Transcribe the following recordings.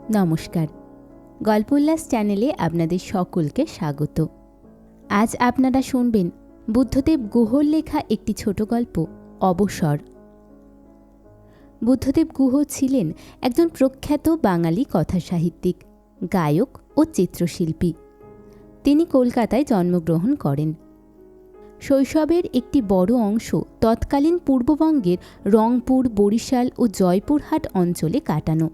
নমস্কার, গল্প উল্লাস চ্যানেলে আপনাদের সকলকে স্বাগত। আজ আপনারা শুনবেন বুদ্ধদেব গুহর লেখা একটি ছোট গল্প অবসর। বুদ্ধদেব গুহ ছিলেন একজন প্রখ্যাত বাঙালি কথাসাহিত্যিক, গায়ক ও চিত্রশিল্পী। তিনি কলকাতায় জন্মগ্রহণ করেন। শৈশবের একটি বড় অংশ তৎকালীন পূর্ববঙ্গের রংপুর, বরিশাল ও জয়পুরহাট অঞ্চলে কাটানো।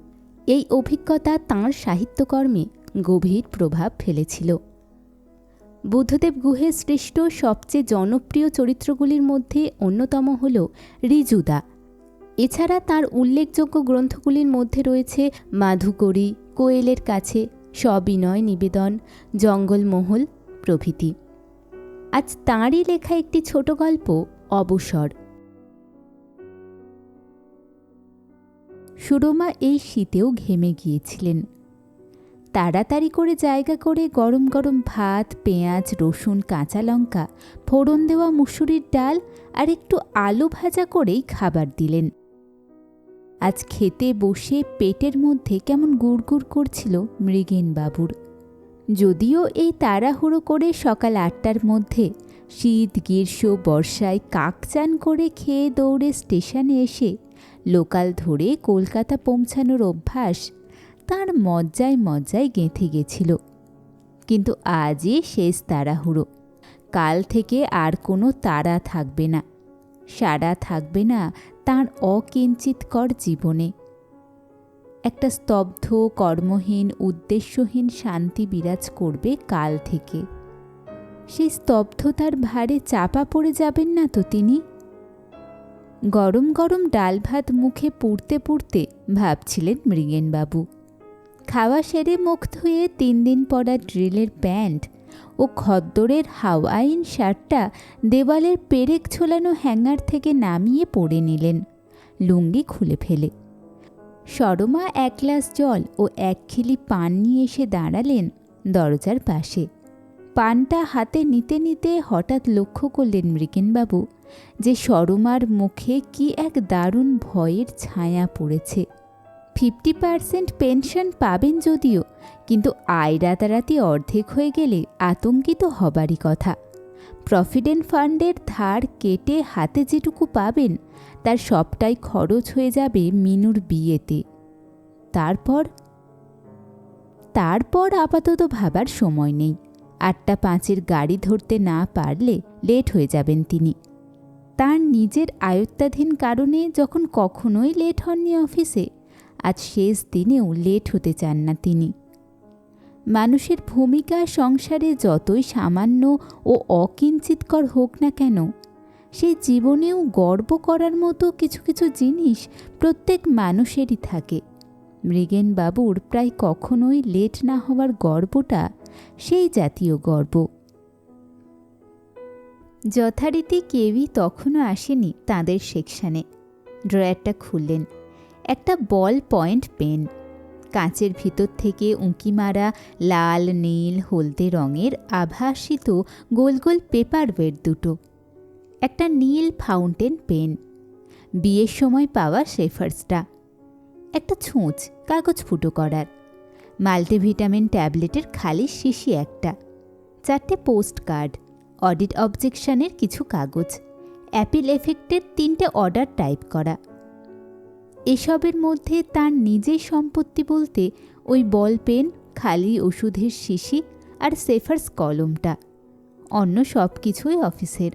এই অভিজ্ঞতা তাঁর সাহিত্যকর্মে গভীর প্রভাব ফেলেছিল। বুদ্ধদেব গুহের সৃষ্ট সবচেয়ে জনপ্রিয় চরিত্রগুলির মধ্যে অন্যতম হল ঋজুদা। এছাড়া তাঁর উল্লেখযোগ্য গ্রন্থগুলির মধ্যে রয়েছে মাধুকরী, কোয়েলের কাছে, সবিনয় নিবেদন, জঙ্গলমহল প্রভৃতি। আজ তাঁরই লেখা একটি ছোট গল্প অবসর। সুরমা এই শীতেও ঘেমে গিয়েছিলেন। তাড়াতাড়ি করে জায়গা করে গরম গরম ভাত, পেঁয়াজ, রসুন, কাঁচা লঙ্কা, ফোড়ন দেওয়া মুসুরির ডাল আর একটু আলু ভাজা করেই খাবার দিলেন। আজ খেতে বসে পেটের মধ্যে কেমন গুড়গুড় করছিল মৃগেনবাবুর। যদিও এই তাড়াহুড়ো করে সকাল 8টার মধ্যে শীত, গ্রীষ্ম, বর্ষায় কাকচান করে খেয়ে দৌড়ে স্টেশনে এসে লোকাল ধরে কলকাতা পৌঁছানোর অভ্যাস তাঁর মজ্জায় মজ্জায় গেঁথে গেছিল। কিন্তু আজই শেষ তাড়াহুড়ো। কাল থেকে আর কোনো তাড়া থাকবে না, সাড়া থাকবে না তাঁর অকিঞ্চিৎকর জীবনে। একটা স্তব্ধ, কর্মহীন, উদ্দেশ্যহীন শান্তি বিরাজ করবে কাল থেকে। সেই স্তব্ধতার ভারে চাপা পড়ে যাবেন না তো তিনি? গরম গরম ডাল ভাত মুখে পুড়তে পুড়তে ভাবছিলেন মৃগেনবাবু। খাওয়া সেরে মুখ ধুয়ে 3 দিন পরা ড্রিলের প্যান্ট ও খদ্দরের হাওয়াইন শার্টটা দেওয়ালের পেরেক ঝোলানো হ্যাঙ্গার থেকে নামিয়ে পরে নিলেন, লুঙ্গি খুলে ফেলে। সরমা 1 গ্লাস জল ও 1 খিলি পান নিয়ে এসে দাঁড়ালেন দরজার পাশে। পানটা হাতে নিতে নিতে হঠাৎ লক্ষ্য করলেন মৃগেনবাবু যে সরমার মুখে কি এক দারুণ ভয়ের ছায়া পড়েছে। 50% পেনশন পাবেন যদিও, কিন্তু আয় রাতারাতি অর্ধেক হয়ে গেলে আতঙ্কিত হবারই কথা। প্রভিডেন্ট ফান্ডের ধার কেটে হাতে যেটুকু পাবেন তার সবটাই খরচ হয়ে যাবে মিনুর বিয়েতে। তারপর আপাতত ভাবার সময় নেই। 8:05 গাড়ি ধরতে না পারলে লেট হয়ে যাবেন তিনি। তার নিজের আয়ত্তাধীন কারণে যখন কখনোই লেট হননি অফিসে, আজ শেষ দিনেও লেট হতে চান না তিনি। মানুষের ভূমিকা সংসারে যতই সামান্য ও অকিঞ্চিৎকর হোক না কেন, সেই জীবনেও গর্ব করার মতো কিছু কিছু জিনিস প্রত্যেক মানুষেরই থাকে। মৃগেনবাবুর প্রায় কখনোই লেট না হওয়ার গর্বটা সেই জাতীয় গর্ব। যথারীতি কেউই তখনও আসেনি তাঁদের সেকশানে। ড্রয়ারটা খুললেন। একটা বল পয়েন্ট পেন, কাঁচের ভিতর থেকে উঁকি মারা লাল, নীল, হলদে রঙের আভাসিত গোল গোল পেপার ওয়েট দুটো, একটা নীল ফাউন্টেন পেন, বিয়ের সময় পাওয়া শেফার্সটা, একটা ছুঁচ কাগজ ফুটো করার, মাল্টিভিটামিন ট্যাবলেটের খালি শিশি একটা, 4টে পোস্ট কার্ড, অডিট অবজেকশনের কিছু কাগজ, অ্যাপিল এফেক্টের 3টে অর্ডার টাইপ করা। এসবের মধ্যে তার নিজের সম্পত্তি বলতে ওই বল পেন, খালি ওষুধের শিশি আর সেফার্স কলমটা। অন্য সব কিছুই অফিসের।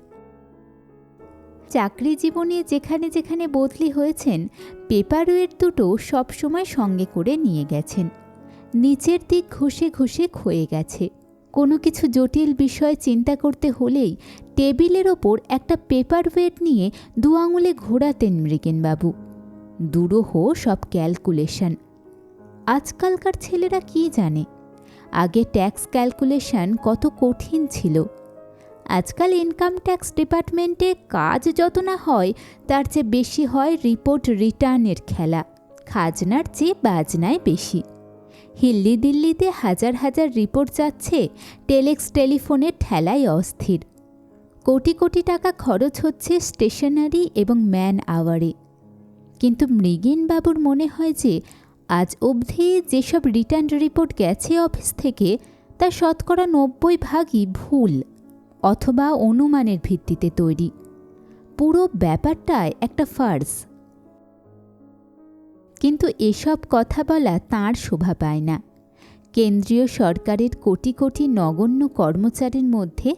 চাকরি জীবনে যেখানে যেখানে বদলি হয়েছেন, পেপারওয়েট দুটো সবসময় সঙ্গে করে নিয়ে গেছেন। নিচের দিক ঘষে ঘষে ক্ষয়ে গেছে। কোনো কিছু জটিল বিষয় চিন্তা করতে হলেই টেবিলের ওপর একটা পেপারওয়েট নিয়ে 2 আঙুলে ঘোরাতেন মৃগেনবাবু। দুরূহ সব ক্যালকুলেশন। আজকালকার ছেলেরা কি জানে আগে ট্যাক্স ক্যালকুলেশন কত কঠিন ছিল। আজকাল ইনকাম ট্যাক্স ডিপার্টমেন্টে কাজ যত না হয়, তার চেয়ে বেশি হয় রিপোর্ট রিটার্নের খেলা। খাজনার চেয়ে বাজনায় বেশি। হিল্লি দিল্লিতে হাজার হাজার রিপোর্ট যাচ্ছে, টেলেক্স টেলিফোনের ঠেলায় অস্থির। কোটি কোটি টাকা খরচ হচ্ছে স্টেশনারি এবং ম্যান আওয়ারে। কিন্তু মৃগেনবাবুর মনে হয় যে আজ অবধি যেসব রিটার্ন রিপোর্ট গেছে অফিস থেকে তার শতকরা 90% ভুল অথবা অনুমানের ভিত্তিতে তৈরি। পুরো ব্যাপারটাই একটা ফার্স। কিন্তু এসব কথা বলা তাঁর শোভা পায় না। কেন্দ্রীয় সরকারের কোটি কোটি নগণ্য কর্মচারীর মধ্যে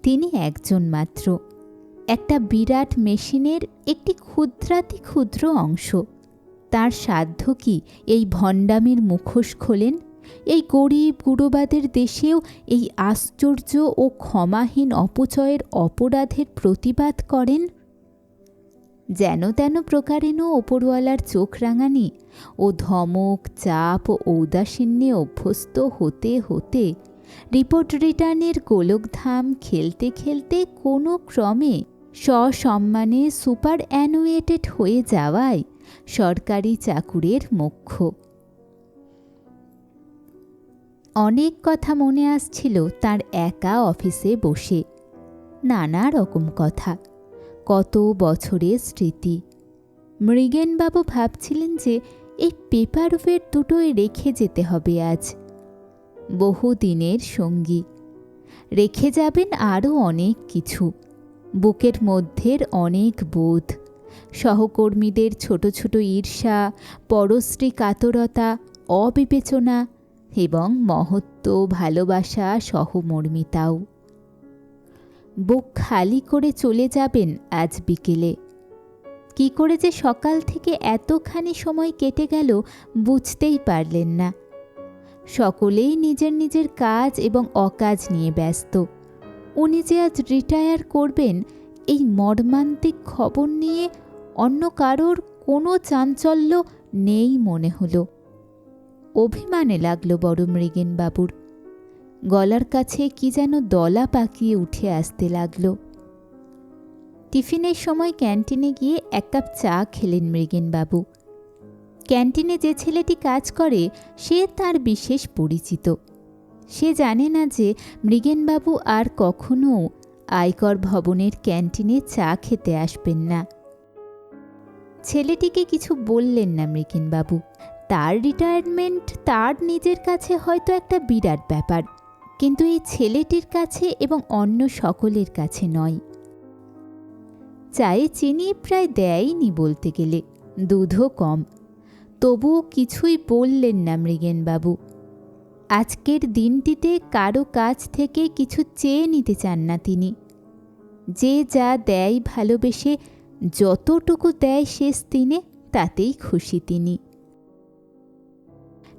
তিনি একজন মাত্র, একটা বিরাট মেশিনের একটি ক্ষুদ্রাতি ক্ষুদ্র অংশ। তার সাধ্য কি এই ভণ্ডামির মুখোশ খোলেন, এই গরিব গুরুবাদের দেশেও এই আশ্চর্য ও ক্ষমাহীন অপচয়ের অপরাধের প্রতিবাদ করেন? যেন তেন প্রকারেণ ওপরওয়ালার চোখ রাঙানি ও ধমক, চাপ ও ঔদাসীন্যে অভ্যস্ত হতে হতে রিপোর্ট রিটার্নের গোলকধাম খেলতে খেলতে কোনো ক্রমে সসম্মানে সুপার অ্যানুয়েটেড হয়ে যাওয়ায় সরকারি চাকুরের মোক্ষ। অনেক কথা মনে আসছিল তার একা অফিসে বসে, নানা রকম কথা, কত বছরের স্মৃতি। মৃগেনবাবু ভাবছিলেন যে এই পেপার ওয়েট দুটোই রেখে যেতে হবে আজ, বহুদিনের সঙ্গী। রেখে যাবেন আরও অনেক কিছু, বুকের মধ্যের অনেক বোধ, সহকর্মীদের ছোট ছোট ঈর্ষা, পরশ্রী কাতরতা, অবিবেচনা এবং মহত্ব, ভালোবাসা, সহমর্মিতাও। বুক খালি করে চলে যাবেন আজ বিকেলে। কি করে যে সকাল থেকে এতখানি সময় কেটে গেল বুঝতেই পারলেন না। সকলেই নিজের নিজের কাজ এবং অকাজ নিয়ে ব্যস্ত। উনি যে আজ রিটায়ার করবেন এই মর্মান্তিক খবর নিয়ে অন্য কারোর কোনো চাঞ্চল্য নেই মনে হলো। অভিমানে লাগলো বড় মৃগেনবাবুর। গলার কাছে কি যেন দলা পাকিয়ে উঠে আসতে লাগলো। টিফিনের সময় ক্যান্টিনে গিয়ে এক কাপ চা খেলেন মৃগেনবাবু। ক্যান্টিনে যে ছেলেটি কাজ করে সে তার বিশেষ পরিচিত। সে জানে না যে মৃগেনবাবু আর কখনো আয়কর ভবনের ক্যান্টিনে চা খেতে আসবেন না। ছেলেটিকে কিছু বললেন না মৃগেনবাবু। তার রিটায়ারমেন্ট তার নিজের কাছে হয়তো একটা বিরাট ব্যাপার, কিন্তু এই ছেলেটির কাছে এবং অন্য সকলের কাছে নয়। চায়ে চিনি প্রায় দেয়নি বলতে গেলে, দুধও কম। তবুও কিছুই বললেন না মৃগেনবাবু। আজকের দিনটিতে কারো কাছ থেকে কিছু চেয়ে নিতে চান না তিনি। যে যা দেয় ভালোবেসে, যতটুকু দেয় শেষ দিনে, তাতেই খুশি তিনি।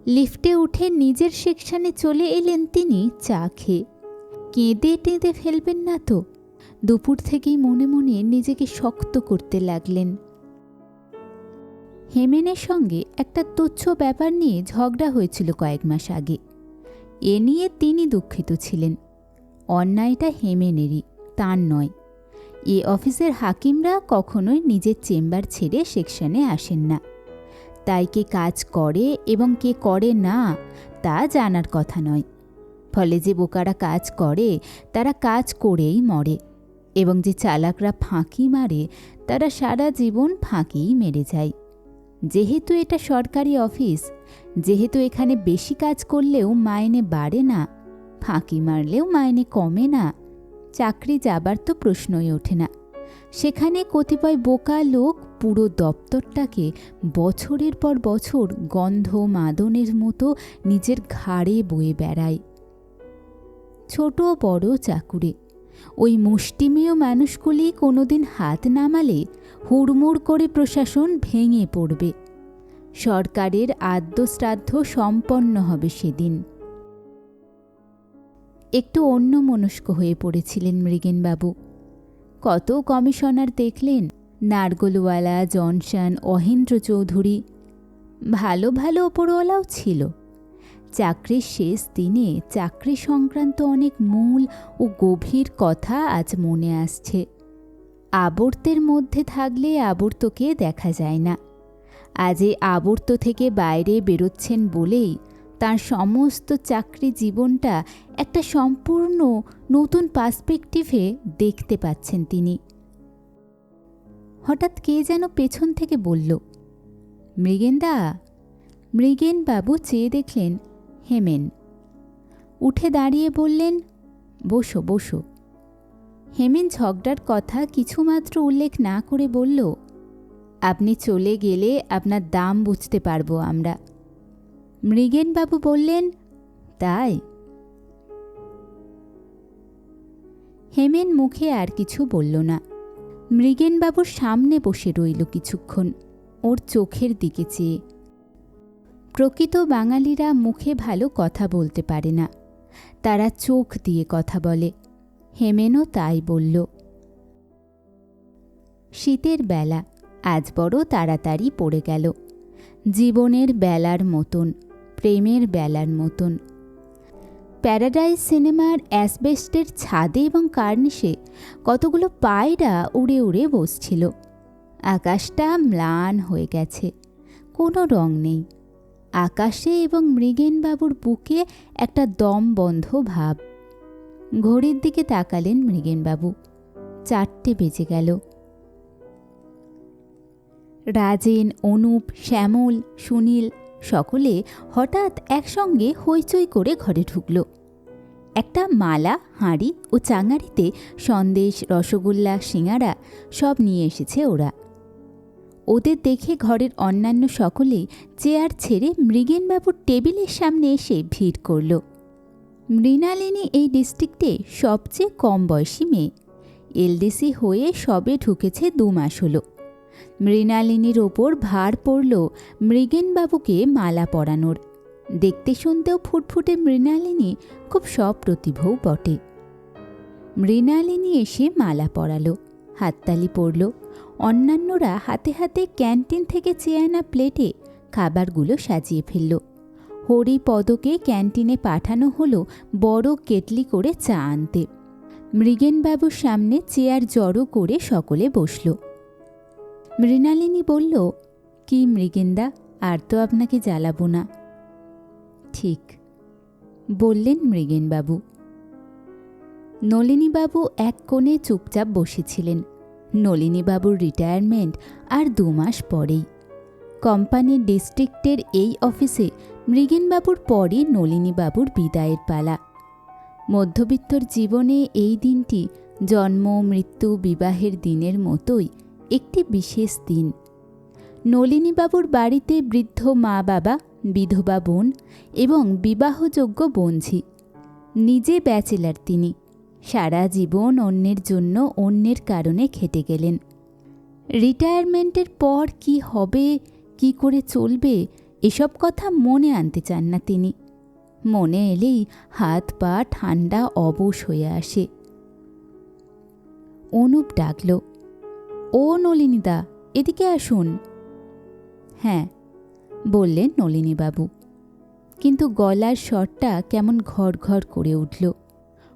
লিফটে উঠে নিজের সেকশনে চলে এলেন তিনি চা খেয়ে। কেঁদে টেঁদে ফেলবেন না তো? দুপুর থেকেই মনে মনে নিজেকে শক্ত করতে লাগলেন। হেমেনের সঙ্গে একটা তুচ্ছ ব্যাপার নিয়ে ঝগড়া হয়েছিল কয়েক মাস আগে। এ নিয়ে তিনি দুঃখিত ছিলেন। অন্যায়টা হেমেনেরই, তার নয়। এ অফিসের হাকিমরা কখনোই নিজের চেম্বার ছেড়ে সেকশনে আসেন না। তাই কে কাজ করে এবং কে করে না তা জানার কথা নয়। ফলে যে বোকারা কাজ করে তারা কাজ করেই মরে, এবং যে চালাকরা ফাঁকি মারে তারা সারা জীবন ফাঁকিই মেরে যায়। যেহেতু এটা সরকারি অফিস, যেহেতু এখানে বেশি কাজ করলেও মাইনে বাড়ে না, ফাঁকি মারলেও মাইনে কমে না, চাকরি যাবার তো প্রশ্নই ওঠে না। সেখানে কতিপয় বোকা লোক পুরো দপ্তরটাকে বছরের পর বছর গন্ধ মাদনের মতো নিজের ঘাড়ে বয়ে বেড়ায়। ছোট বড় চাকুরে ওই মুষ্টিমেয় মানুষগুলি কোনোদিন হাত নামালে হুড়মুড় করে প্রশাসন ভেঙে পড়বে। সরকারের আদ্যশ্রাদ্ধ সম্পন্ন হবে সেদিন। একটু অন্যমনস্ক হয়ে পড়েছিলেন মৃগেনবাবু। কত কমিশনার দেখলেন, নারগোলওয়ালা, জনসন, অহেন্দ্র চৌধুরী, ভালো ভালো ওপরওয়ালাও ছিল। চাকরির শেষ দিনে চাকরি সংক্রান্ত অনেক মূল ও গভীর কথা আজ মনে আসছে। আবর্তের মধ্যে থাকলে আবর্তকে দেখা যায় না। আজ এই আবর্ত থেকে বাইরে বেরোচ্ছেন বলেই তার সমস্ত চাকরি জীবনটা একটা সম্পূর্ণ নতুন পার্সপেক্টিভে দেখতে পাচ্ছেন তিনি। হঠাৎ কে যেন পেছন থেকে বলল, মৃগেনদা। মৃগেনবাবু চেয়ে দেখলেন হেমেন। উঠে দাঁড়িয়ে বললেন, বসো বসো। হেমেন ঝগড়ার কথা কিছুমাত্র উল্লেখ না করে বলল, আপনি চলে গেলে আপনার দাম বুঝতে পারবো আমরা। মৃগেনবাবু বললেন, তাই? হেমেন মুখে আর কিছু বলল না। মৃগেনবাবুর সামনে বসে রইল কিছুক্ষণ, ওর চোখের দিকে চেয়ে। প্রকৃত বাঙালিরা মুখে ভালো কথা বলতে পারে না, তারা চোখ দিয়ে কথা বলে। হেমেনও তাই বলল। শীতের বেলা আজ বড় তাড়াতাড়ি পড়ে গেল, জীবনের বেলার মতন, প্রেমের বেলার মতন। প্যারাডাইজ সিনেমার অ্যাসবেস্টের ছাদে এবং কার্নিশে কতগুলো পায়রা উড়ে উড়ে বসছিল। আকাশটা ম্লান হয়ে গেছে, কোনো রং নেই। আকাশে এবং মৃগেনবাবুর বুকে একটা দম বন্ধ ভাব। ঘড়ির দিকে তাকালেন মৃগেনবাবু, 4টে বেজে গেল। রাজেন, অনুপ, শ্যামল, সুনীল সকলে হঠাৎ একসঙ্গে হইচই করে ঘরে ঢুকল। একটা মালা, হাঁড়ি ও চাঙাড়িতে সন্দেশ, রসগোল্লা, সিঙাড়া সব নিয়ে এসেছে ওরা। ওদের দেখে ঘরের অন্যান্য সকলেই চেয়ার ছেড়ে মৃগেনবাবুর টেবিলের সামনে এসে ভিড় করল। মৃণালিনী এই ডিস্ট্রিক্টে সবচেয়ে কম বয়সী মেয়ে, এলডিসি হয়ে সবে ঢুকেছে 2 মাস হলো। মৃণালিনীর ওপর ভার পড়ল মৃগেনবাবুকে মালা পরানোর। দেখতে শুনতেও ফুটফুটে মৃণালিনী খুব সপ্রতিভও বটে। মৃণালিনী এসে মালা পরালো, হাততালি পড়ল। অন্যান্যরা হাতে হাতে ক্যান্টিন থেকে চেয়ে আনা প্লেটে খাবারগুলো সাজিয়ে ফেলল। হরিপদকে ক্যান্টিনে পাঠানো হলো বড় কেটলি করে চা আনতে। মৃগেনবাবুর সামনে চেয়ার জড়ো করে সকলে বসল। মৃণালিনী বলল, কি মৃগেন্দা, আর তো আপনাকে জ্বালাবো না। ঠিক বললেন মৃগেনবাবু। নলিনীবাবু এক কোণে চুপচাপ বসেছিলেন। নলিনীবাবুর রিটায়ারমেন্ট আর 2 মাস পরেই। কোম্পানির ডিস্ট্রিক্টের এই অফিসে মৃগেনবাবুর পরে নলিনীবাবুর বিদায়ের পালা। মধ্যবিত্তর জীবনে এই দিনটি জন্ম, মৃত্যু, বিবাহের দিনের মতোই একটি বিশেষ দিন। নলিনীবাবুর বাড়িতে বৃদ্ধ মা বাবা, বিধবা বোন এবং বিবাহযোগ্য বোনঝি। নিজে ব্যাচেলার তিনি। সারা জীবন অন্যের জন্য, অন্যের কারণে খেটে গেলেন। রিটায়ারমেন্টের পর কি হবে, কি করে চলবে, এসব কথা মনে আনতে চান না তিনি। মনে এলেই হাত পা ঠান্ডা অবশ হয়ে আসে। অনুপ ডাকল, ও নলিনীদা, এদিকে আসুন। হ্যাঁ, বললেন নলিনীবাবু, কিন্তু গলার স্বরটা কেমন ঘর ঘর করে উঠল।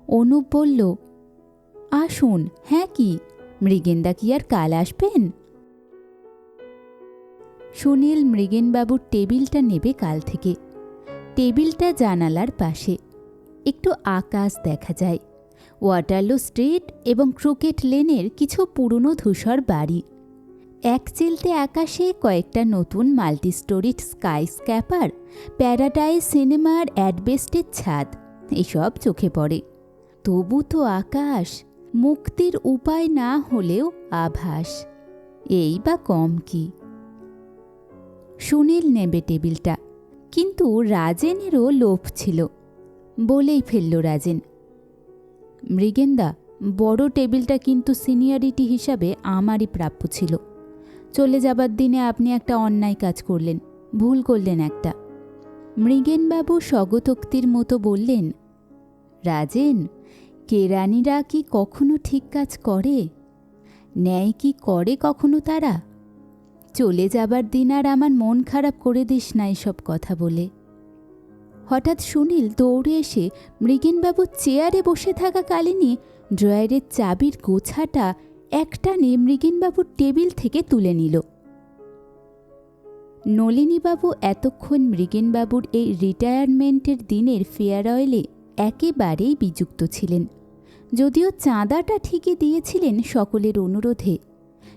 অনুপ বলল, আসুন। হ্যাঁ কি, মৃগেন্দা কি আর কাল আসবেন? সুনীল মৃগেনবাবুর টেবিলটা নেবে কাল থেকে। টেবিলটা জানালার পাশে, একটু আকাশ দেখা যায়, ওয়াটারলু স্ট্রিট এবং ক্রুকেট লেনের কিছু পুরনো ধূসর বাড়ি। এক চিলতে আকাশে কয়েকটা নতুন মাল্টিস্টোরিড স্কাই স্ক্যাপার, প্যারাডাইজ সিনেমার অ্যাডবেস্টের ছাদ, এসব চোখে পড়ে। তবু তো আকাশ, মুক্তির উপায় না হলেও আভাস, এই বা কম কি। সুনীল নেবে টেবিলটা, কিন্তু রাজেনেরও লোভ ছিল। বলেই ফেলল রাজেন, মৃগেন্দা, বড় টেবিলটা কিন্তু সিনিয়রিটি হিসাবে আমারই প্রাপ্য ছিল। চলে যাবার দিনে আপনি একটা অন্যায় কাজ করলেন, ভুল করলেন একটা। মৃগেনবাবু স্বগতোক্তির মতো বললেন, রাজেন, কেরানিরা কি কখনো ঠিক কাজ করে? ন্যায় কি করে কখনো তারা? চলে যাবার দিন আর আমার মন খারাপ করে দিস না এসব কথা বলে। হঠাৎ সুনীল দৌড়ে এসে মৃগেনবাবুর চেয়ারে বসে থাকাকালীনই ড্রয়ারের চাবির গোছাটা একটানে মৃগেনবাবুর টেবিল থেকে তুলে নিল। নলিনীবাবু এতক্ষণ মৃগেনবাবুর এই রিটায়ারমেন্টের দিনের ফেয়ারওয়েলে একেবারেই বিযুক্ত ছিলেন। যদিও চাঁদাটা ঠিকই দিয়েছিলেন সকলের অনুরোধে,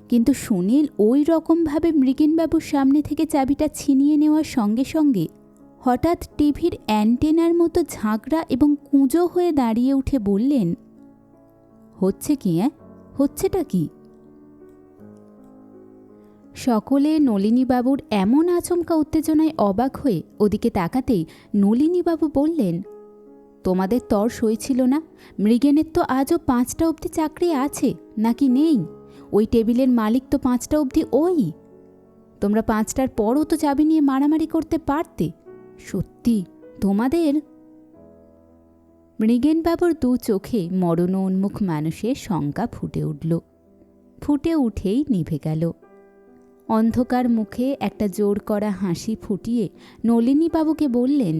কিন্তু সুনীল ওই রকমভাবে মৃগেনবাবুর সামনে থেকে চাবিটা ছিনিয়ে নেওয়ার সঙ্গে সঙ্গে হঠাৎ টিভির অ্যান্টেনার মতো ঝাঁকড়া এবং কুঁজো হয়ে দাঁড়িয়ে উঠে বললেন, হচ্ছে কি? হচ্ছেটা কি? সকলে নলিনীবাবুর এমন আচমকা উত্তেজনায় অবাক হয়ে ওদিকে তাকাতেই নলিনীবাবু বললেন, তোমাদের তর সইছিল না? মৃগেনের তো আজও 5টা অবধি চাকরি আছে নাকি নেই? ওই টেবিলের মালিক তো 5টা অবধি ওই। তোমরা 5টার পরও তো চাবি নিয়ে মারামারি করতে পারতে। সত্যি তোমাদের। মৃগেনবাবুর দু চোখে মরণোন্মুখ মানুষের শঙ্কা ফুটে উঠল। ফুটে উঠেই নিভে গেল। অন্ধকার মুখে একটা জোর করা হাসি ফুটিয়ে নলিনীবাবুকে বললেন,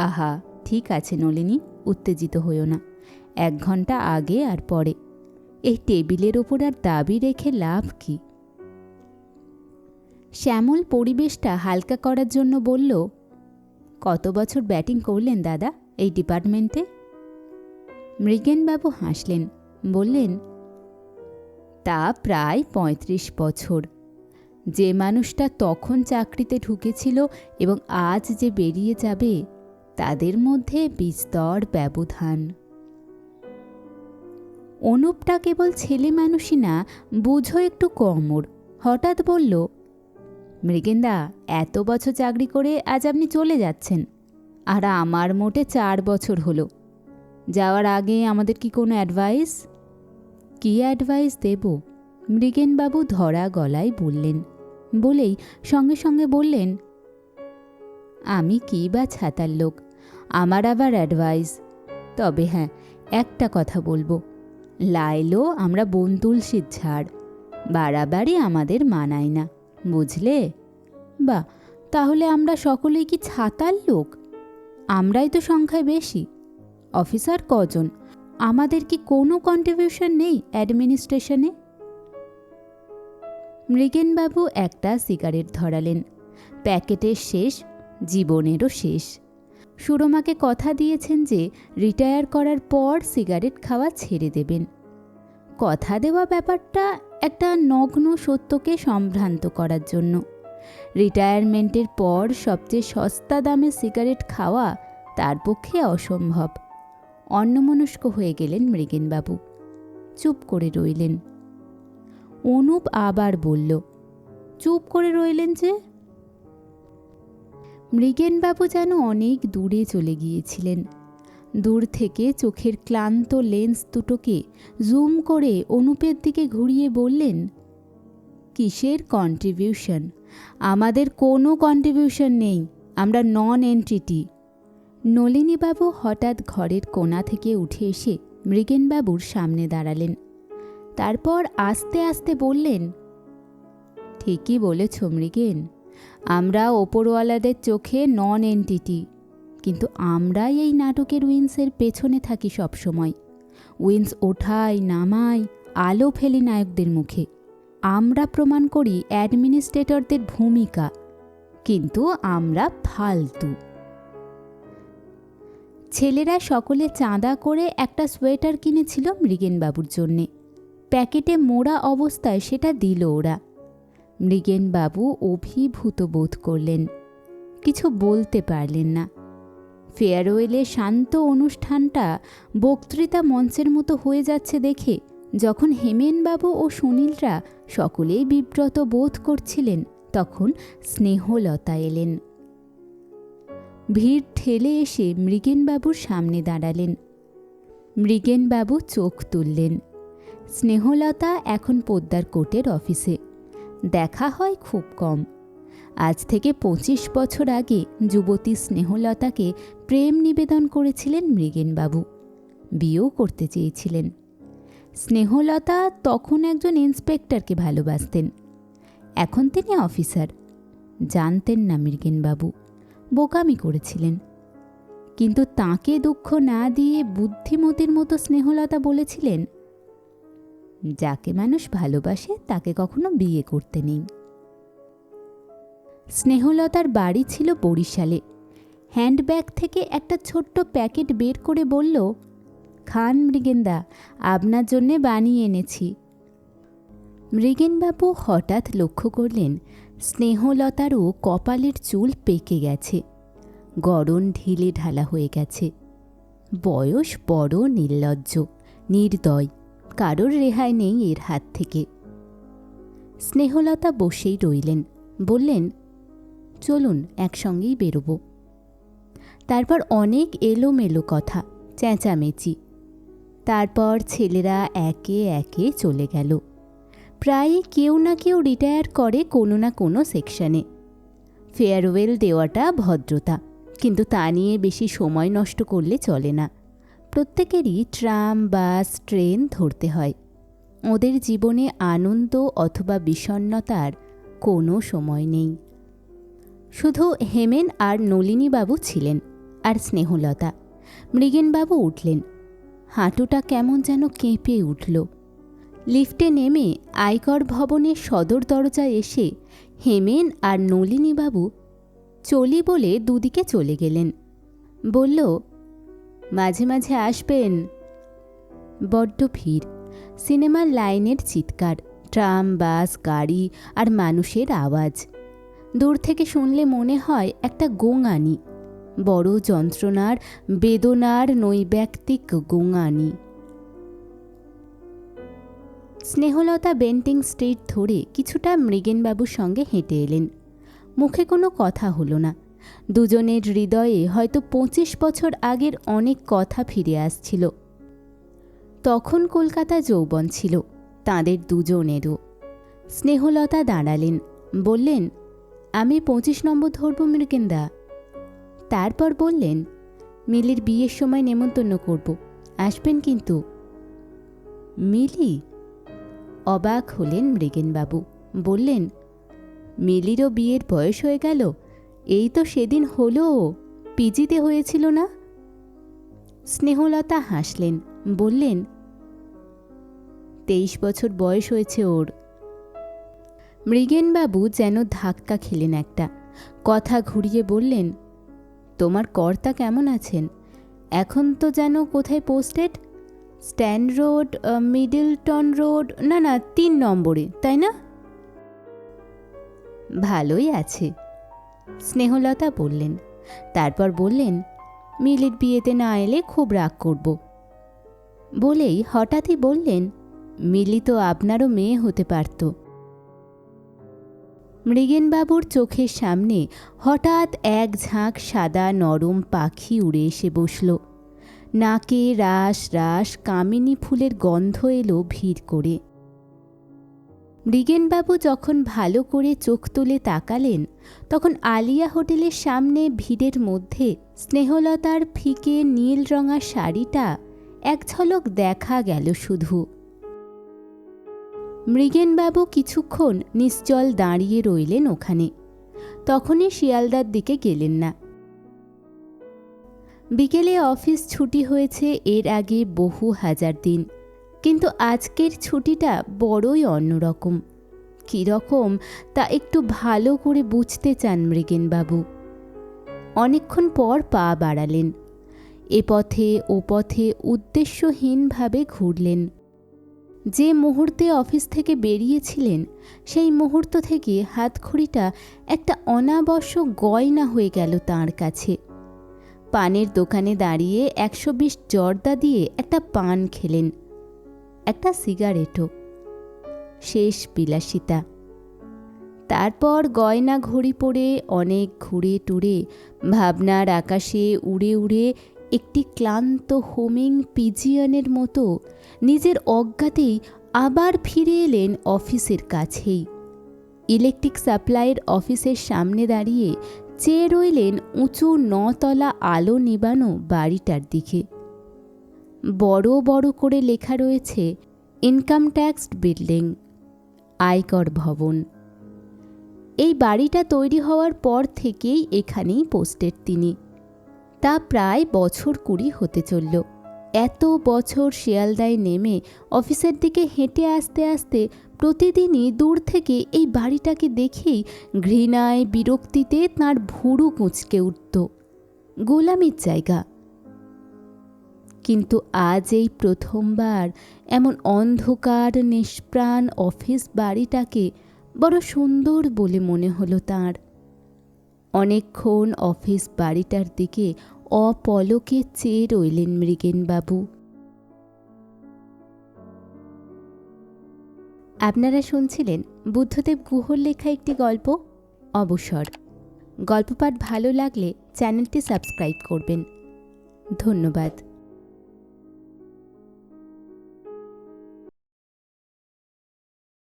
আহা, ঠিক আছে নলিনী, উত্তেজিত হইও না। 1 ঘন্টা আগে আর পরে এই টেবিলের ওপর আর দাবি রেখে লাভ কি? শ্যামল পরিবেশটা হালকা করার জন্য বলল, কত বছর ব্যাটিং করলেন দাদা এই ডিপার্টমেন্টে? মৃগেনবাবু হাসলেন, বললেন, তা প্রায় 35 বছর। যে মানুষটা তখন চাকরিতে ঢুকেছিল এবং আজ যে বেরিয়ে যাবে, তাদের মধ্যে বিস্তর ব্যবধান। অনুপটা কেবল ছেলে মানুষই না, বুঝো একটু কমর। হঠাৎ বলল, মৃগেনদা, এত বছর চাকরি করে আজ আপনি চলে যাচ্ছেন, আর আমার মোটে 4 বছর হলো। যাওয়ার আগে আমাদের কি কোনো অ্যাডভাইস? কি অ্যাডভাইস দেব? মৃগেনবাবু ধরা গলায় বললেন। বলেই সঙ্গে সঙ্গে বললেন, আমি কি বা ছাতার লোক, আমার আবার অ্যাডভাইস? তবে হ্যাঁ, একটা কথা বলবো, লাইলো আমরা বনতুলসীর ঝাড়, বাড়াবাড়ি আমাদের মানায় না, বুঝলে? বা, তাহলে আমরা সকলেই কি ছাতার লোক? আমরাই তো সংখ্যায় বেশি। অফিসার কজন? আমাদের কি কোনো কন্ট্রিবিউশন নেই অ্যাডমিনিস্ট্রেশনে? মৃগেনবাবু একটা সিগারেট ধরালেন। প্যাকেটের শেষ, জীবনেরও শেষ। সুরমাকে কথা দিয়েছেন যে রিটায়ার করার পর সিগারেট খাওয়া ছেড়ে দেবেন। কথা দেওয়া ব্যাপারটা একটা নগ্ন সত্যকে সম্ভ্রান্ত করার জন্য। রিটায়ারমেন্টের পর সবচেয়ে সস্তা দামে সিগারেট খাওয়া তার পক্ষে অসম্ভব। অন্যমনস্ক হয়ে গেলেন মৃগেনবাবু, চুপ করে রইলেন। অনুপ আবার বলল, চুপ করে রইলেন যে? মৃগেনবাবু যেন অনেক দূরে চলে গিয়েছিলেন। দূর থেকে চোখের ক্লান্ত লেন্স দুটোকে জুম করে অনুপের দিকে ঘুরিয়ে বললেন, কিসের কন্ট্রিবিউশন? আমাদের কোনো কন্ট্রিবিউশন নেই, আমরা নন এন্টিটি। নলিনীবাবু হঠাৎ ঘরের কোণা থেকে উঠে এসে মৃগেনবাবুর সামনে দাঁড়ালেন। তারপর আস্তে আস্তে বললেন, ঠিকই বলেছ মৃগেন, আমরা ওপরওয়ালাদের চোখে নন এন্টিটি, কিন্তু আমরাই এই নাটকের উইন্সের পেছনে থাকি সবসময়। উইন্স ওঠাই নামাই, আলো ফেলি নায়কদের মুখে। আমরা প্রমাণ করি অ্যাডমিনিস্ট্রেটরদের ভূমিকা, কিন্তু আমরা ফালতু। ছেলেরা সকলে চাঁদা করে একটা সোয়েটার কিনেছিল মৃগেনবাবুর জন্যে। প্যাকেটে মোড়া অবস্থায় সেটা দিল ওরা। মৃগেনবাবু অভিভূত বোধ করলেন, কিছু বলতে পারলেন না। ফেয়ারওয়েলের শান্ত অনুষ্ঠানটা বক্তৃতা মঞ্চের মতো হয়ে যাচ্ছে দেখে যখন হেমেনবাবু ও সুনীলরা সকলেই বিব্রত বোধ করছিলেন, তখন স্নেহলতা এলেন। ভিড় ঠেলে এসে মৃগেনবাবুর সামনে দাঁড়ালেন। মৃগেনবাবু চোখ তুললেন। স্নেহলতা এখন পোদ্দার কোর্টের অফিসে। দেখা হয় খুব কম। আজ থেকে 25 বছর আগে যুবতী স্নেহলতাকে প্রেম নিবেদন করেছিলেন মৃগেনবাবু। বিয়েও করতে চেয়েছিলেন। স্নেহলতা তখন একজন ইন্সপেক্টরকে ভালোবাসতেন। এখন তিনি অফিসার। জানতেন না মৃগেনবাবু, বোকামি করেছিলেন। কিন্তু তাঁকে দুঃখ না দিয়ে বুদ্ধিমতীর মতো স্নেহলতা বলেছিলেন, যাকে মানুষ ভালোবাসে তাকে কখনো বিয়ে করতে নেই। স্নেহলতার বাড়ি ছিল বরিশালে। হ্যান্ডব্যাগ থেকে একটা ছোট্ট প্যাকেট বের করে বলল, খান মৃগেনদা, আপনার জন্যে বানিয়ে এনেছি। মৃগেনবাবু হঠাৎ লক্ষ্য করলেন স্নেহলতারও কপালের চুল পেকে গেছে, গড়ন ঢিলে ঢালা হয়ে গেছে। বয়স বড় নির্লজ্জ, নির্দয়, কারোর রেহাই নেই এর হাত থেকে। স্নেহলতা বসেই রইলেন, বললেন, চলুন একসঙ্গেই বেরোব। তারপর অনেক এলোমেলো কথা, চেঁচামেচি। তারপর ছেলেরা একে একে চলে গেল। প্রায়ই কেউ না কেউ রিটায়ার করে কোনো না কোনো সেকশনে। ফেয়ারওয়েল দেওয়াটা ভদ্রতা, কিন্তু তা নিয়ে বেশি সময় নষ্ট করলে চলে না। প্রত্যেকেরই ট্রাম, বাস, ট্রেন ধরতে হয়। ওদের জীবনে আনন্দ অথবা বিষণ্ণতার কোনো সময় নেই। শুধু হেমেন আর নলিনীবাবু ছিলেন, আর স্নেহলতা। মৃগেনবাবু উঠলেন। হাঁটুটা কেমন যেন কেঁপে উঠল। লিফটে নেমে আয়কর ভবনের সদর দরজায় এসে হেমেন আর নলিনীবাবু চলি বলে দুদিকে চলে গেলেন। বলল, মাঝে মাঝে আসবেন। বড্ড ভিড়, সিনেমার লাইনের চিৎকার, ট্রাম, বাস, গাড়ি আর মানুষের আওয়াজ। দূর থেকে শুনলে মনে হয় একটা গোঙানি, বড় যন্ত্রণার, বেদনার নৈব্যক্তিক গোঙানি। স্নেহলতা বেন্টিং স্ট্রিট ধরে কিছুটা মৃগেনবাবুর সঙ্গে হেঁটে এলেন। মুখে কোনো কথা হলো না। দুজনের হৃদয়ে হয়তো 25 বছর আগের অনেক কথা ফিরে আসছিল। তখন কলকাতা যৌবন ছিল তাঁদের দুজনেরও। স্নেহলতা দাঁড়ালেন, বললেন, আমি 25 নম্বর ধরব মৃগেনদা। তারপর বললেন, মিলির বিয়ের সময় নেমন্তন্ন করব, আসবেন কিন্তু। মিলি? অবাক হলেন মৃগেনবাবু। বললেন, মিলিরও বিয়ের বয়স হয়ে গেল? এই তো সেদিন হলো, পিজিতে হয়েছিল না? স্নেহলতা হাসলেন, বললেন, 23 বছর বয়স হয়েছে ওর। মৃগেনবাবু যেন ধাক্কা খেলেন একটা। কথা ঘুরিয়ে বললেন, তোমার কর্তা কেমন আছেন? এখন তো যেন কোথায় posted? Stand road, Middleton road, না 3 নম্বরে, তাই না? ভালোই আছে, স্নেহলতা বললেন। তারপর বললেন, মিলির বিয়েতে না এলে খুব রাগ করব। বলেই হঠাৎই বললেন, মিলি তো আপনারও মেয়ে হতে পারত। মৃগেনবাবুর চোখের সামনে হঠাৎ এক ঝাঁক সাদা নরম পাখি উড়ে এসে বসল। নাকে রাস রাস কামিনী ফুলের গন্ধ এলো ভিড় করে। মৃগেনবাবু যখন ভালো করে চোখ তুলে তাকালেন, তখন আলিয়া হোটেলের সামনে ভিড়ের মধ্যে স্নেহলতার ফিকে নীল রঙা শাড়িটা এক ঝলক দেখা গেল শুধু। মৃগেনবাবু কিছুক্ষণ নিশ্চল দাঁড়িয়ে রইলেন ওখানে। তখনই শিয়ালদার দিকে গেলেন না। বিকেলে অফিস ছুটি হয়েছে এর আগে বহু হাজার দিন, কিন্তু আজকের ছুটিটা বড়ই অন্যরকম। কীরকম তা একটু ভালো করে বুঝতে চান মৃগেনবাবু। অনেকক্ষণ পর পা বাড়ালেন। এ পথে ও পথে উদ্দেশ্যহীনভাবে ঘুরলেন। যে মুহূর্তে অফিস থেকে বেরিয়েছিলেন, সেই মুহূর্ত থেকে হাতখড়িটা একটা অনাবশ্যক গয়না হয়ে গেল তাঁর কাছে। পানের দোকানে দাঁড়িয়ে 120 জর্দা দিয়ে একটা পান খেলেন, একটা সিগারেটও। শেষ বিলাসিতা। তারপর গয়না ঘড়ি পরে অনেক ঘুরে টুরে ভাবনার আকাশে উড়ে উড়ে একটি ক্লান্ত হোমিং পিজিয়নের মতো নিজের অজ্ঞাতেই আবার ফিরে এলেন অফিসের কাছেই। ইলেকট্রিক সাপ্লাইয়ের অফিসের সামনে দাঁড়িয়ে চেয়ে রইলেন উঁচু 9 তলা আলো নিবানো বাড়িটার দিকে। বড় বড় করে লেখা রয়েছে ইনকাম ট্যাক্স বিল্ডিং, আয়কর ভবন। এই বাড়িটা তৈরি হওয়ার পর থেকেই এখানেই পোস্টেড তিনি। তা প্রায় বছর 20 হতে চলল। এত বছর শিয়ালদায় নেমে অফিসের দিকে হেঁটে আসতে আসতে প্রতিদিনই দূর থেকে এই বাড়িটাকে দেখেই ঘৃণায় বিরক্তিতে তাঁর ভুরু কুঁচকে উঠত। গোলামির জায়গা। কিন্তু আজ এই প্রথমবার এমন অন্ধকার নিষ্প্রাণ অফিস বাড়িটাকে বড় সুন্দর বলে মনে হলো তাঁর। অনেকক্ষণ অফিস বাড়িটার দিকে অপলকে চেয়ে রইলেন মৃগেনবাবু। আপনারা শুনছিলেন বুদ্ধদেব গুহর লেখা একটি গল্প অবসর। গল্প পাঠ ভালো লাগলে চ্যানেলটি সাবস্ক্রাইব করবেন। ধন্যবাদ।